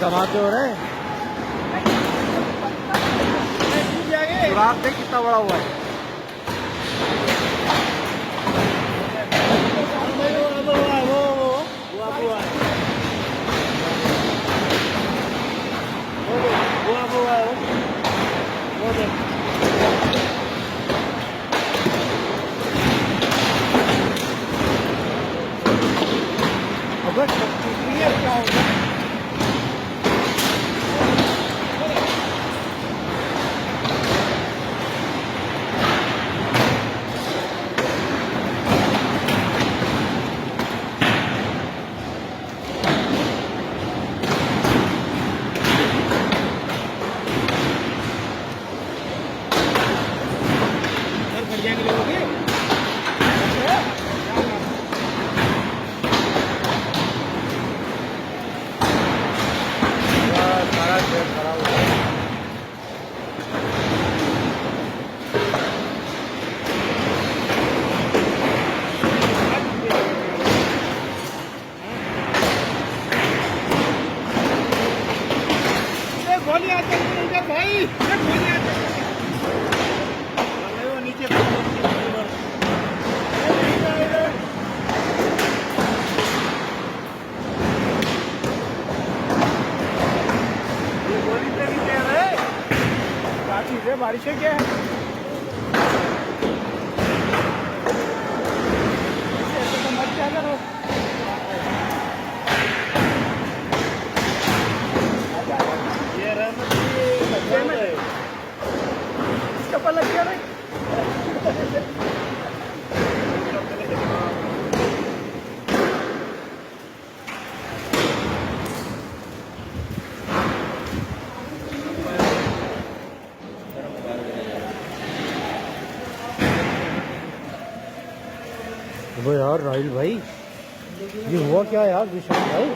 धमाके हो रहे हैं। सुराख देख कितना बड़ा हुआ है। क्या होगा? गोली आते हैं भाई, गोली आते हैं वो नीचे गोली से नहीं कह रहे क्या चीज है, बारिश है क्या है? ऐसे तो मत क्या करो। चप्पल लग गया रे। वो यार राहुल भाई, ये हुआ क्या यार विशाल भाई?